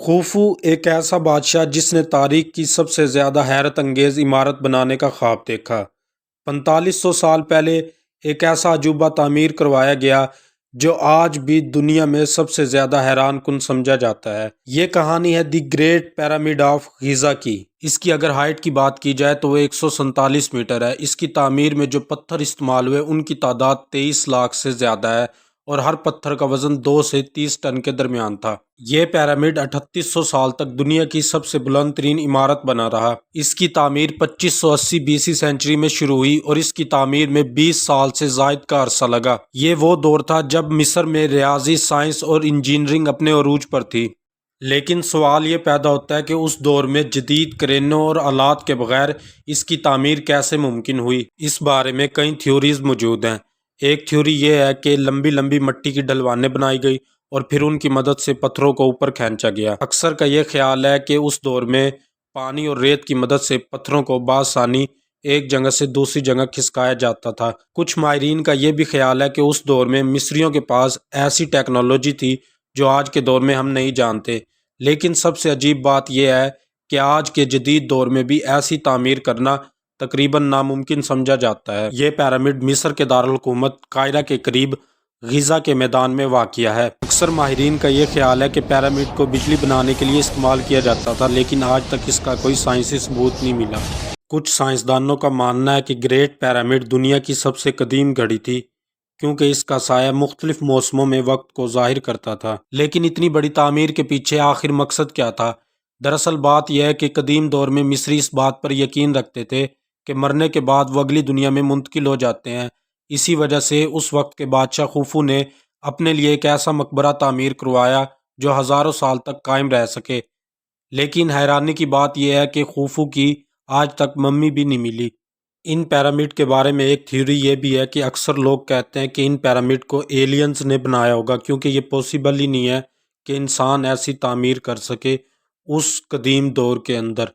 Khufu ایک ایسا بادشاہ جس نے تاریخ کی سب سے زیادہ حیرت انگیز عمارت بنانے کا خواب دیکھا۔ 4500 سال پہلے ایک ایسا عجوبہ تعمیر کروایا گیا جو آج بھی دنیا میں سب سے زیادہ حیران کن سمجھا جاتا ہے۔ یہ کہانی ہے the great pyramid of Gaza کی۔ اس کی اگر ہائٹ کی بات کی جائے تو وہ 147 میٹر ہے۔ اس کی تعمیر میں جو پتھر استعمال ہوئے ان کی تعداد 23 لاکھ سے زیادہ ہے اور ہر پتھر کا وزن 2 سے 30 ٹن کے درمیان تھا۔ یہ پیرامڈ 3800 سال تک دنیا کی سب سے بلند ترین عمارت بنا رہا۔ اس کی تعمیر 2580 BC سینچری میں شروع ہوئی اور اس کی تعمیر میں 20 سال سے زائد کا عرصہ لگا۔ یہ وہ دور تھا جب مصر میں ریاضی، سائنس اور انجینئرنگ اپنے عروج پر تھی۔ لیکن سوال یہ پیدا ہوتا ہے کہ اس دور میں جدید کرینوں اور آلات کے بغیر اس کی تعمیر کیسے ممکن ہوئی؟ اس بارے میں کئی تھیوریز موجود ہیں۔ ایک تھیوری یہ ہے کہ لمبی لمبی مٹی کی ڈھلوانیں بنائی گئی اور پھر ان کی مدد سے پتھروں کو اوپر کھینچا گیا۔ اکثر کا یہ خیال ہے کہ اس دور میں پانی اور ریت کی مدد سے پتھروں کو بآسانی ایک جگہ سے دوسری جگہ کھسکایا جاتا تھا۔ کچھ ماہرین کا یہ بھی خیال ہے کہ اس دور میں مصریوں کے پاس ایسی ٹیکنالوجی تھی جو آج کے دور میں ہم نہیں جانتے۔ لیکن سب سے عجیب بات یہ ہے کہ آج کے جدید دور میں بھی ایسی تعمیر کرنا تقریباً ناممکن سمجھا جاتا ہے۔ یہ پیرامڈ مصر کے دارالحکومت قاہرہ کے قریب غزہ کے میدان میں واقع ہے۔ اکثر ماہرین کا یہ خیال ہے کہ پیرامڈ کو بجلی بنانے کے لیے استعمال کیا جاتا تھا، لیکن آج تک اس کا کوئی سائنسی ثبوت نہیں ملا۔ کچھ سائنسدانوں کا ماننا ہے کہ گریٹ پیرامڈ دنیا کی سب سے قدیم گھڑی تھی، کیونکہ اس کا سایہ مختلف موسموں میں وقت کو ظاہر کرتا تھا۔ لیکن اتنی بڑی تعمیر کے پیچھے آخر مقصد کیا تھا؟ دراصل بات یہ ہے کہ قدیم دور میں مصری اس بات پر یقین رکھتے تھے کہ مرنے کے بعد وہ اگلی دنیا میں منتقل ہو جاتے ہیں۔ اسی وجہ سے اس وقت کے بادشاہ خوفو نے اپنے لیے ایک ایسا مقبرہ تعمیر کروایا جو ہزاروں سال تک قائم رہ سکے۔ لیکن حیرانی کی بات یہ ہے کہ خوفو کی آج تک ممی بھی نہیں ملی۔ ان پیرامڈ کے بارے میں ایک تھیوری یہ بھی ہے کہ اکثر لوگ کہتے ہیں کہ ان پیرامڈ کو ایلینز نے بنایا ہوگا، کیونکہ یہ پاسبل ہی نہیں ہے کہ انسان ایسی تعمیر کر سکے اس قدیم دور کے اندر۔